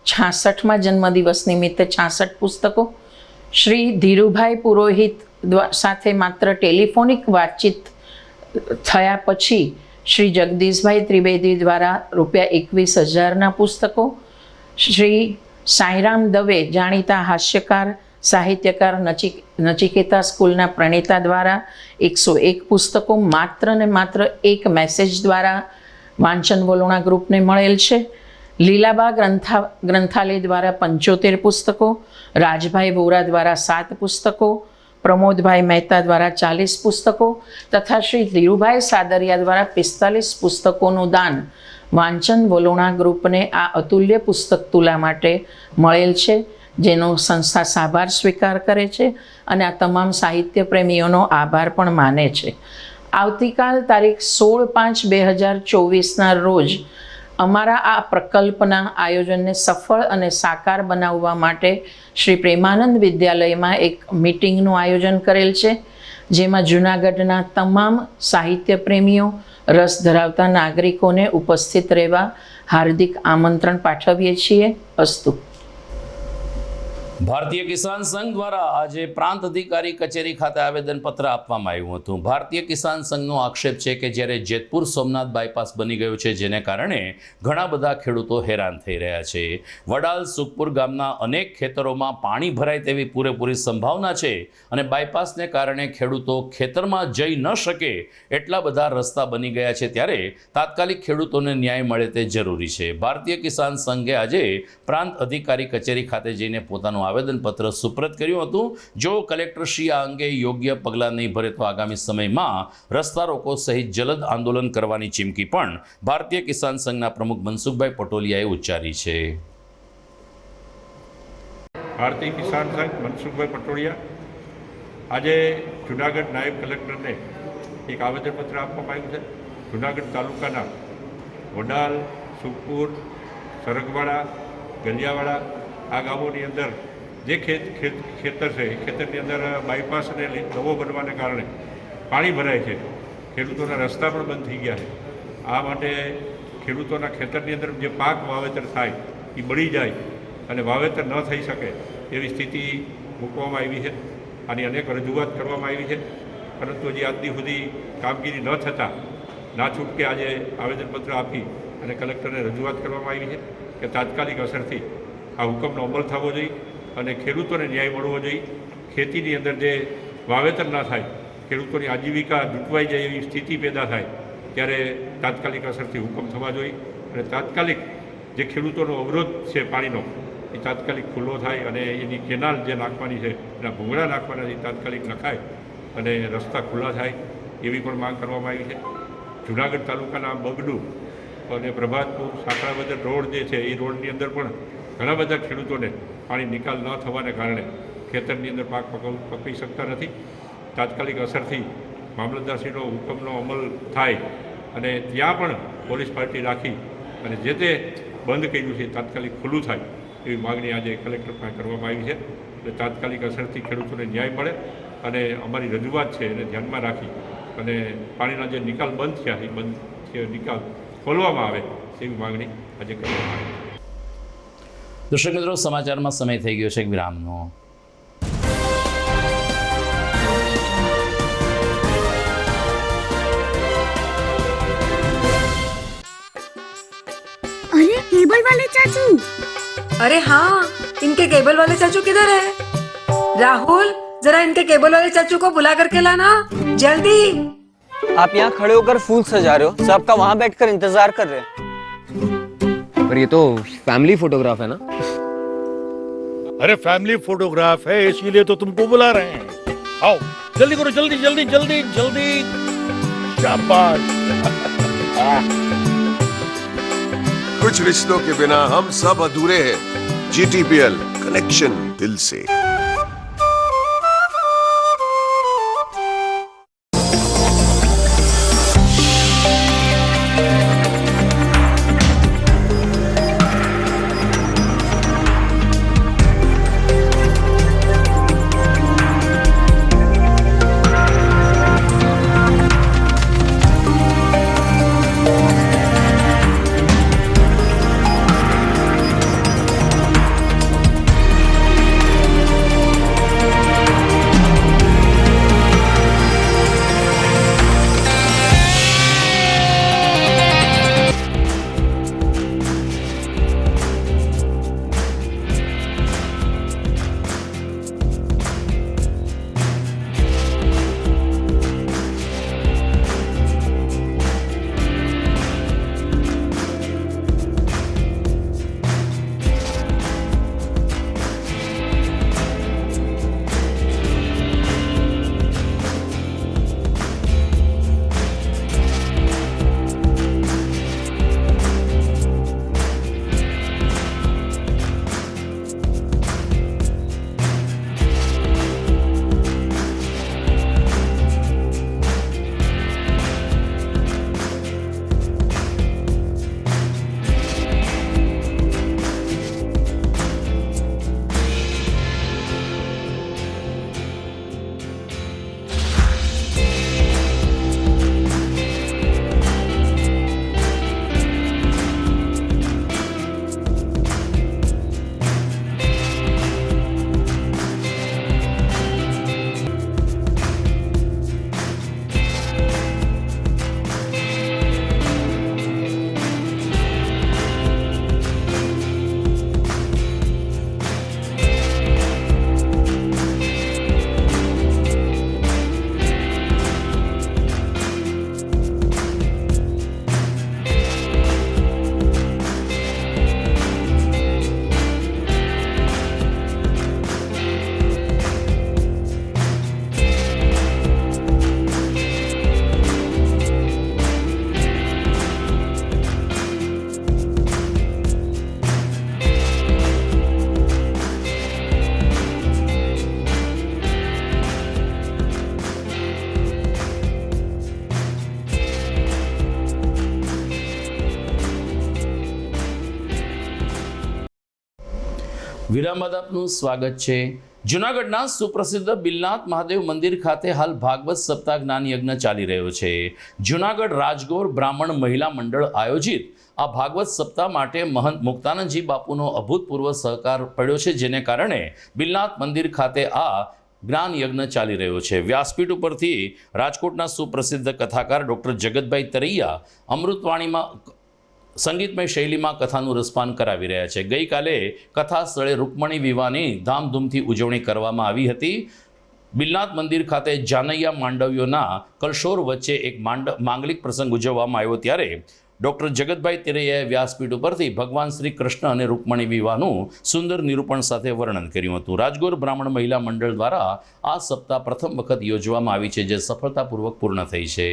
S19: 66મા જન્મદિવસ નિમિત્તે 66 પુસ્તકો, શ્રી ધીરુભાઈ પુરોહિત સાથે માત્ર ટેલિફોનિક વાતચીત થયા પછી શ્રી જગદીશભાઈ ત્રિવેદી દ્વારા ₹21,000ના પુસ્તકો, શ્રી સાંઈરામ દવે જાણીતા હાસ્યકાર, સાહિત્યકાર, નચિકેતા સ્કૂલના પ્રણેતા દ્વારા 101 પુસ્તકો માત્ર ને માત્ર એક મેસેજ દ્વારા વાંચન વલોણા ગ્રુપને મળેલ છે. લીલાબા ગ્રંથાલય દ્વારા 75 પુસ્તકો, રાજભાઈ વોરા દ્વારા 7 પુસ્તકો, પ્રમોદભાઈ મહેતા દ્વારા 40 પુસ્તકો તથા શ્રી ધીરુભાઈ સાદરિયા દ્વારા 45 પુસ્તકોનું દાન વાંચન વલોણા ગ્રુપને આ અતુલ્ય પુસ્તક તુલા માટે મળેલ છે, જેનો સંસ્થા આભાર સ્વીકાર કરે છે અને આ તમામ સાહિત્ય પ્રેમીઓનો આભાર પણ માને છે. આવતીકાલ તારીખ 16/5/2024ના રોજ અમારા આ પ્રકલ્પના આયોજનને સફળ અને સાકાર બનાવવા માટે શ્રી પ્રેમાનંદ વિદ્યાલયમાં એક મિટિંગનું આયોજન કરેલ છે, જેમાં જૂનાગઢના તમામ સાહિત્ય પ્રેમીઓ, રસ ધરાવતા નાગરિકોને ઉપસ્થિત રહેવા હાર્દિક આમંત્રણ પાઠવીએ છીએ. અસ્તુ.
S1: ભારતીય કિસાન સંઘ દ્વારા આજે પ્રાંત અધિકારી કચેરી ખાતે આવેદનપત્ર આપવામાં આવ્યું હતું. ભારતીય કિસાન સંઘનો આક્ષેપ છે કે જ્યારે જેતપુર સોમનાથ બાયપાસ બની ગયું છે, જેને કારણે ઘણા બધા ખેડૂતો હેરાન થઈ રહ્યા છે. વડાલ સુખપુર ગામના અનેક ખેતરોમાં પાણી ભરાય તેવી પૂરેપૂરી સંભાવના છે અને બાયપાસને કારણે ખેડૂતો ખેતરમાં જઈ ન શકે એટલા બધા રસ્તા બની ગયા છે. ત્યારે તાત્કાલિક ખેડૂતોને ન્યાય મળે તે જરૂરી છે. ભારતીય કિસાન સંઘે આજે પ્રાંત અધિકારી કચેરી ખાતે જઈને પોતાનું આવેદનપત્ર સુપ્રત કર્યું હતું. જો કલેક્ટરશ્રી આ અંગે યોગ્ય પગલાં નહીં ભરે તો આગામી સમયમાં રસ્તા રોકો સહિત જલદ આંદોલન કરવાની ચીમકી પણ ભારતીય કિસાન સંઘના પ્રમુખ મનસુખભાઈ પટોલિયાએ ઉચ્ચારી છે.
S20: ભારતીય કિસાન સંઘ મનસુખભાઈ પટોલિયા આજે જૂનાગઢ નાયબ કલેક્ટરને એક આવેદનપત્ર આપવામાં આવ્યું છે. જૂનાગઢ તાલુકાના વડાલ, સુખપુર, સરગવાડા, ગલિયાવાડા આ ગામોની અંદર જે ખેતર છે એ ખેતરની અંદર બાયપાસને નવો બનવાને કારણે પાણી ભરાય છે, ખેડૂતોના રસ્તા પણ બંધ થઈ ગયા છે. આ માટે ખેડૂતોના ખેતરની અંદર જે પાક વાવેતર થાય એ બળી જાય અને વાવેતર ન થઈ શકે એવી સ્થિતિ મૂકવામાં આવી છે. આની અનેક રજૂઆત કરવામાં આવી છે, પરંતુ હજી આજ દી સુધી કામગીરી ન થતાં ના છૂટકે આજે આવેદનપત્ર આપી અને કલેક્ટરને રજૂઆત કરવામાં આવી છે કે તાત્કાલિક અસરથી આ હુકમનો અમલ થવો જોઈએ અને ખેડૂતોને ન્યાય મળવો જોઈએ. ખેતીની અંદર જે વાવેતર ના થાય, ખેડૂતોની આજીવિકા લૂંટવાઈ જાય એવી સ્થિતિ પેદા થાય ત્યારે તાત્કાલિક અસરથી હુકમ થવા જોઈએ અને તાત્કાલિક જે ખેડૂતોનો અવરોધ છે પાણીનો એ તાત્કાલિક ખુલ્લો થાય અને એની કેનાલ જે નાખવાની છે એના ભૂંગળા નાખવાના એ તાત્કાલિક નખાય અને રસ્તા ખુલ્લા થાય એવી પણ માંગ કરવામાં આવી છે. જુનાગઢ તાલુકાના બગડુ અને પ્રભાતપુર સાંકળાબજાર રોડ જે છે એ રોડની અંદર પણ ઘણા બધા ખેડૂતોને પાણી નિકાલ ન થવાને કારણે ખેતરની અંદર પાક પકવી શકતા નથી. તાત્કાલિક અસરથી મામલતદારશ્રીનો હુકમનો અમલ થાય અને ત્યાં પણ પોલીસ પાર્ટી રાખી અને જે તે બંધ કર્યું છે તાત્કાલિક ખુલ્લું થાય એવી માગણી આજે કલેક્ટર પાસે કરવામાં આવી છે. એટલે તાત્કાલિક અસરથી ખેડૂતોને ન્યાય મળે અને અમારી રજૂઆત છે એને ધ્યાનમાં રાખી અને પાણીના જે નિકાલ બંધ થયા એ બંધ નિકાલ ખોલવામાં આવે એવી માગણી આજે કરવામાં આવી છે.
S1: દર્શક મિત્રો, સમાચારમાં સમય થઈ ગયો છે એક વિરામનો.
S18: अरे केबल वाले चाचू,
S21: अरे हाँ, इनके केबल वाले चाचू किधर है? राहुल, जरा इनके केबल वाले चाचू को बुला करके लाना जल्दी.
S22: आप यहाँ खड़े होकर फूल सजा रहे हो, सबका वहाँ बैठकर इंतजार कर रहे हैं.
S23: पर ये तो फैमिली फोटोग्राफ है ना?
S24: अरे फैमिली फोटोग्राफ है इसीलिए तो तुमको बुला रहे हैं. आओ जल्दी करो, जल्दी जल्दी जल्दी जल्दी. शाबाश.
S25: कुछ रिश्तों के बिना हम सब अधूरे हैं. GTPL, कनेक्शन दिल से.
S1: વિરામ બાદ આપનું સ્વાગત છે. જૂનાગઢના સુપ્રસિદ્ધ બિલનાથ મહાદેવ મંદિર ખાતે હાલ ભાગવત સપ્તાહ જ્ઞાન યજ્ઞ ચાલી રહ્યો છે. જૂનાગઢ રાજગોર બ્રાહ્મણ મહિલા મંડળ આયોજિત આ ભાગવત સપ્તાહ માટે મહંત મુક્તાનંદજી બાપુનો અભૂતપૂર્વ સહકાર પડ્યો છે, જેને કારણે બિલનાથ મંદિર ખાતે આ જ્ઞાન યજ્ઞ ચાલી રહ્યો છે. વ્યાસપીઠ ઉપરથી રાજકોટના સુપ્રસિદ્ધ કથાકાર ડૉક્ટર જગતભાઈ તરૈયા અમૃતવાણીમાં સંગીતમય શૈલીમાં કથાનું રસપાન કરાવી રહ્યા છે. ગઈકાલે કથા સ્થળે રૂકમણી વિવાહની ધામધૂમથી ઉજવણી કરવામાં આવી હતી. બિલનાથ મંદિર ખાતે જાનૈયા માંડવીઓના કલશોર વચ્ચે એક માંગલિક પ્રસંગ ઉજવવામાં આવ્યો, ત્યારે ડૉક્ટર જગતભાઈ તેરૈયાએ વ્યાસપીઠ ઉપરથી ભગવાન શ્રી કૃષ્ણ અને રૂકમણી વિવાહનું સુંદર નિરૂપણ સાથે વર્ણન કર્યું હતું. રાજગોર બ્રાહ્મણ મહિલા મંડળ દ્વારા આ સપ્તાહ પ્રથમ વખત યોજવામાં આવી છે, જે સફળતાપૂર્વક પૂર્ણ થઈ છે.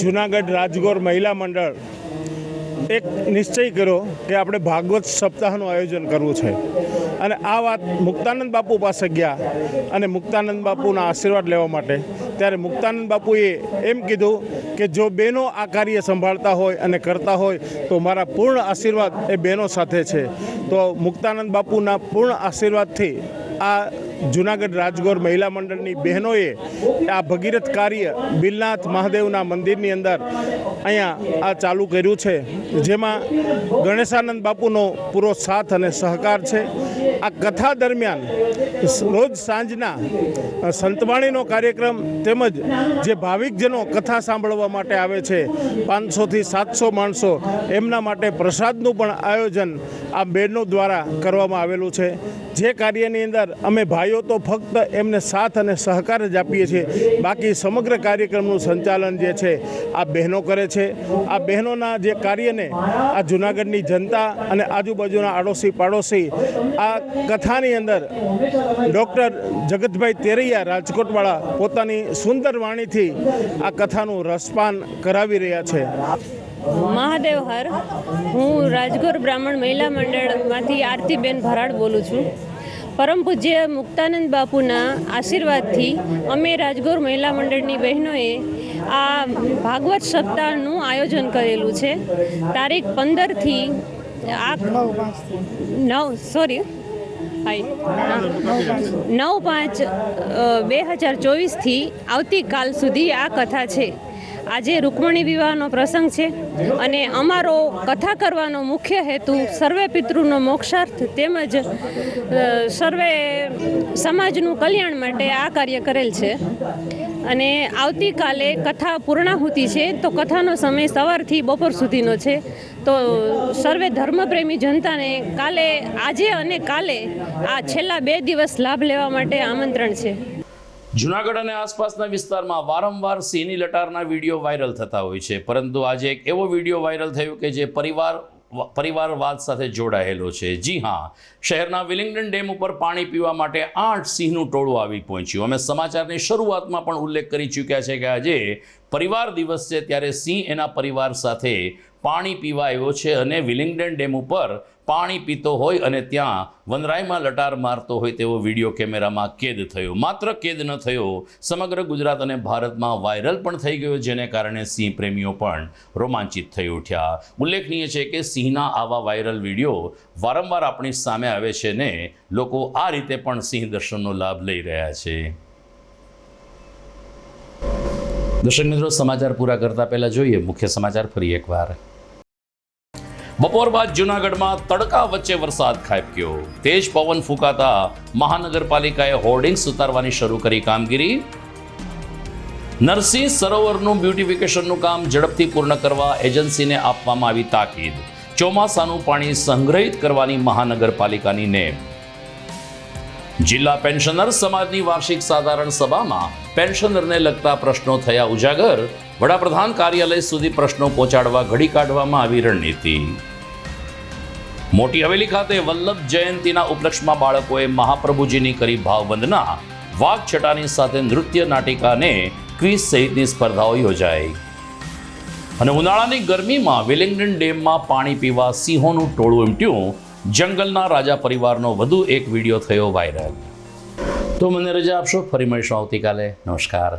S3: જૂનાગઢ રાજગોર મહિલા મંડળ એક નિશ્ચય કર્યો કે આપણે ભાગવત સપ્તાહનું આયોજન કરવું છે, અને આ વાત મુક્તાનંદ બાપુ પાસે ગયા અને મુક્તાનંદ બાપુના આશીર્વાદ લેવા માટે. ત્યારે મુક્તાનંદ બાપુએ એમ કીધું કે જો બહેનો આ કાર્ય સંભાળતા હોય અને કરતા હોય તો મારા પૂર્ણ આશીર્વાદ એ બહેનો સાથે છે. તો મુક્તાનંદ બાપુના પૂર્ણ આશીર્વાદથી આ જૂનાગઢ રાજગોર મહિલા મંડળની બહેનોએ આ ભગીરથ કાર્ય બિલનાથ મહાદેવના મંદિરની અંદર અહીંયા આ ચાલુ કર્યું છે, જેમાં ગણેશાનંદ બાપુનો પૂરો સાથ અને સહકાર છે. આ કથા દરમિયાન રોજ સાંજના સંતવાણીનો કાર્યક્રમ તેમજ જે ભાવિકજનો કથા સાંભળવા માટે આવે છે 500થી 700 માણસો, એમના માટે પ્રસાદનું પણ આયોજન આ બહેનો દ્વારા કરવામાં આવેલું છે. જે કાર્યની અંદર અમે ભાઈઓ તો ફક્ત એમને સાથ અને સહકાર જ આપીએ છીએ, બાકી સમગ્ર કાર્યક્રમનું સંચાલન જે છે આ બહેનો કરે છે. આ બહેનોના જે કાર્યને આ જૂનાગઢની જનતા અને આજુબાજુના આડોશી પાડોશી આ કથાની અંદર ડૉક્ટર જગતભાઈ તેરૈયા રાજકોટવાળા પોતાની સુંદર વાણીથી આ કથાનું રસપાન કરાવી રહ્યા છે.
S4: મહાદેવ હર, હું રાજગોર બ્રાહ્મણ મહિલા મંડળમાંથી આરતીબેન ભરાડ બોલું છું. પરમ પૂજ્ય મુક્તાનંદ બાપુના આશીર્વાદથી અમે રાજગોર મહિલા મંડળની બહેનોએ આ ભાગવત સપ્તાહનું આયોજન કરેલું છે. તારીખ 15થી 9/5/2024થી આવતીકાલ સુધી આ કથા છે. આજે રૂકમણી વિવાહનો પ્રસંગ છે અને અમારો કથા કરવાનો મુખ્ય હેતુ સર્વે પિતૃનો મોક્ષાર્થ તેમજ સર્વે સમાજનું કલ્યાણ માટે આ કાર્ય કરેલ છે. અને આવતીકાલે કથા પૂર્ણાહુતિ છે, તો કથાનો સમય સવારથી બપોર સુધીનો છે. તો સર્વે ધર્મપ્રેમી જનતાને આજે અને કાલે આ છેલ્લા 2 દિવસ લાભ લેવા માટે આમંત્રણ છે.
S1: જૂનાગઢ અને આસપાસના વિસ્તારમાં વારંવાર સિંહની લટારના વિડીયો વાયરલ થતા હોય છે, પરંતુ આજે એક એવો વિડીયો વાયરલ થયો કે જે પરિવારવાદ સાથે જોડાયેલો છે. જી હા, શહેરના વિલિંગ્ડન ડેમ ઉપર પાણી પીવા માટે 8 સિંહનું ટોળું આવી પહોંચ્યું. અમે સમાચારની શરૂઆતમાં પણ ઉલ્લેખ કરી ચૂક્યા છે કે આજે પરિવાર દિવસ છે, ત્યારે સિંહ એના પરિવાર સાથે પાણી પીવા આવ્યો છે અને વિલિંગ્ડન ડેમ ઉપર પાણી પીતો હોય અને ત્યાં વનરાયમાં લટાર મારતો હોય તેવો વિડીયો કેમેરામાં કેદ થયો. માત્ર કેદ ન થયો, સમગ્ર ગુજરાત અને ભારતમાં વાયરલ પણ થઈ ગયો, જેને કારણે સિંહ પ્રેમીઓ પણ રોમાંચિત થઈ ઉઠ્યા. ઉલ્લેખનીય છે કે સિંહના આવા વાયરલ વિડીયો વારંવાર આપણી સામે આવે છે ને લોકો આ રીતે પણ સિંહ દર્શનનો લાભ લઈ રહ્યા છે. દર્શક મિત્રો, સમાચાર પૂરા કરતા પહેલા જોઈએ મુખ્ય સમાચાર ફરી એકવાર. બપોર બાદ જૂનાગઢમાં તડકા વચ્ચે વરસાદ ખાબક્યો. તેજ પવન ફૂંકાતા મહાનગરપાલિકાએ હોર્ડિંગ્સ ઉતારવાની શરૂ કરી કામગીરી. નરસિંહ સરોવરનું બ્યુટિફિકેશનનું કામ ઝડપથી પૂર્ણ કરવા એજન્સીને આપવામાં આવી તાકીદ. ચોમાસાનું પાણી સંગ્રહિત કરવાની મહાનગરપાલિકાની નેમ. જિલ્લા પેન્શનર સમાજની વાર્ષિક સાધારણ સભામાં પેન્શનરને લગતા પ્રશ્નો થયા ઉજાગર. વડાપ્રધાન કાર્યાલય સુધી પ્રશ્નો પહોંચાડવા ઘડી કાઢવામાં આવી રણનીતિ. મોટી હવેલી ખાતે વલ્લભ જયંતીના ઉપલક્ષમાં બાળકોએ મહાપ્રભુજીની કરી ભાવવંદના. વાઘ છટાની સાથે નૃત્ય, નાટિકા અને ક્વિઝ સહિતની સ્પર્ધાઓ યોજાઈ. અને ઉનાળાની ગરમીમાં વિલિંગ્ડન ડેમમાં પાણી પીવા સિંહોનું ટોળું ઉમટ્યું. જંગલના રાજા પરિવારનો વધુ એક વિડીયો થયો વાયરલ. તો મને રજા આપશો, ફરી મળીશું આવતીકાલે. નમસ્કાર.